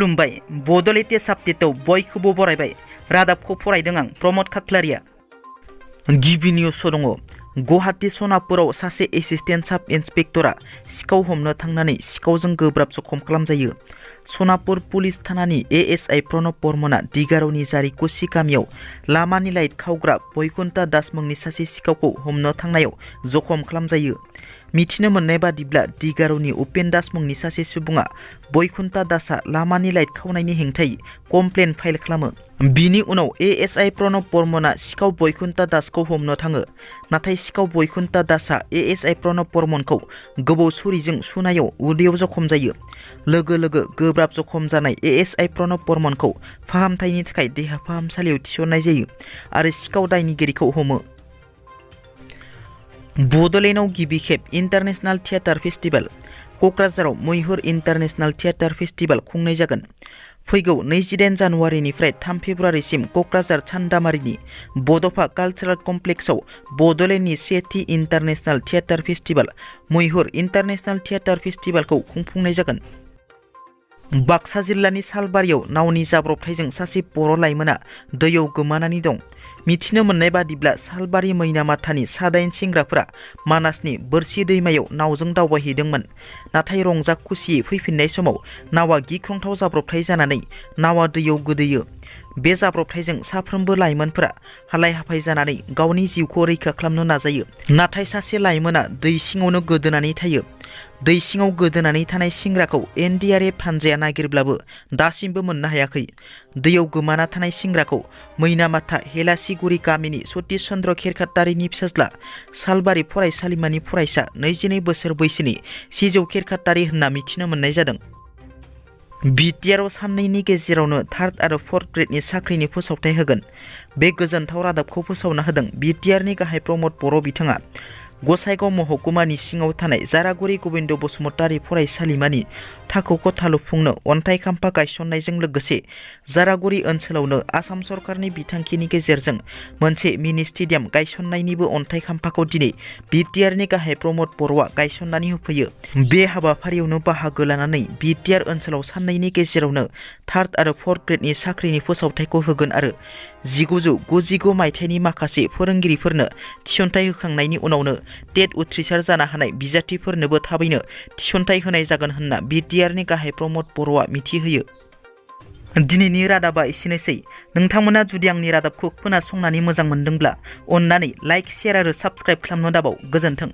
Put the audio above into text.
खुलुमबाय बड' लेटेस्ट आपडेटआव बयखौबो बरायबाय रादाबखौ फरायदों आं प्रमद खाख्लारिया। गिबि निउस दङ। गुवाहाटी सनापुराव सासे एसिस्टेन्ट साब इन्सपेक्टरा सिखाव हमनो थांनानै सिखावजों गोब्राब जखम खालामजायो। सनापुर पुलिस थानानि एएसआइ प्रणब बर्मना दिगार'नि जारिकुसि गामियाव लामानि लाइट खावग्रा बैकुन्ठा दास मुंनि सासे सिखावखौ हमनो थांनायाव जखम खालामजायो। मिथिनो मोननाय बादिब्ला दिगार'नि उपेन दास मुंनि सासे सुबुङा बैकुन्ठा दासआ लामानि लाइट खावनायनि हेंथायै कमप्लेन फाइल खालामो। बिनि उनाव एएसआइ प्रणब बर्मना सिखाव बैकुन्ठा दासखौ हमनो थाङो। नाथाय सिखाव बैकुन्ठा दासआ एएसआइ प्रणब बर्मनखौ गोबौ छुरिजों सुनायाव उदैयाव जखम जायो। लोगो लोगो गोब्राब जखम जानाय एएसआइ प्रणब बर्मनखौ फाहामथायनि थाखाय देहा फाहामसालियाव थिसननाय जायो आरो सिखाव दायनिगिरिखौ हमो। बड'लेण्डआव गिबि खेब इन्टारनेशनेल थियेटार फेस्टिभेल। क'क्राझाराव मैहुर इन्टारनेशनेल थियेटार फेस्टिभेल खुंनाय जागोन। फैगौ 28 जानुवारिनिफ्राय 3 फेब्रुवारिसिम क'क्राझार चान्दामारिनि बड'फा कालचारेल कमप्लेक्सआव बड'लेण्डनि सेथि इन्टारनेशनेल थियेटार फेस्टिभेल मैहुर इन्टारनेशनेल थियेटार फेस्टिभेलखौ खुंफुंनाय जागोन। बाक्सा जिल्लानि सालबारियाव नावनि जाब्रबथायजों सासे बर' लाइमोना दैयाव गोमानानै दं। मिथिनो मोननाय बादिब्ला सालबारि मैनामाथानि 9 सेंग्राफोरा मानासनि बोरसि दैमायाव नावजों दावबायहैदोंमोन। नाथाय रंजा खुसियै फैफिननाय समाव नावा गिख्रंथाव जाब्रबथाय जानानै नावा दैयाव गोदोयो। बे जाब्रबथायजों साफ्रोमबो लाइमोनफोरा हालाय हाफाय जानानै गावनि जिउखौ रैखा खालामनो नाजायो। नाथाय सासे लाइमोना दै सिङावनो गोदोनानै थायो। दै सिङाव गोदोनानै थानाय सेंग्राखौ एनडिआरएफ हानजाया नागिरब्लाबो दासिमबो मोननो हायाखै। दैयाव गोमाना थानाय सेंग्राखौ मैनामाथा हेलासिगुरि गामिनि सतीश चन्द्र खेरखातारिनि फिसाज्ला सालबारि फरायसालिमानि फरायसा 22 बोसोर बैसोनि सिजौ खेरखातारि होनना मिथिनो मोननाय जादों। बिटिआरआव साननैनि गेजेरावनो 3rd आरो 4th ग्रेडनि साख्रिनि फोसावथाय होगोन। बे गोजोनथाव रादाबखौ फोसावना होदों बिटिआरनि गाहाय प्रमद बर' बिथाङा। गसाइगाव महकुमानि सिङाव थानाय जारागुरि गोविन्द बसुमतारि फरायसालिमानि थाखो खथा लुफुंनो अन्थाइ खाम्फा गायसननायजों लोगोसे जारागुरि ओनसोलावनो आसाम सरकारनि बिथांखिनि गेजेरजों मोनसे मिनि स्टेडियाम गायसननायनिबो अन्थाइ खाम्फाखौ दिनै बिटिआरनि गाहाय प्रमद बर'आ गायसननानै होफैयो। बे हाबाफारियावनो बाहागो लानानै बिटिआर ओनसोलाव साननैनि गेजेरावनो 3rd आरो 4th ग्रेडनि साख्रिनि फोसावथायखौ होगोन आरो 1999 मायथाइनि माखासे फोरोंगिरिफोरनो थिसनथाइ होखांनायनि उनावनो टेट उथ्रिसार जानो हानाय बिजाथिफोरनोबो थाबैनो थिसनथाइ होनाय जागोन होनना बिटिआरनि गाहाय प्रमद बर'आ मिथिहोयो। दिनैनि रादाबा एसेनोसै। नोंथांमोना जुदि आंनि रादाबखौ खोनासंनानै मोजां मोनदोंब्ला अन्नानै लाइक, शेयार आरो साबस्क्राइब खालामनो दाबाव। गोजोन्थों।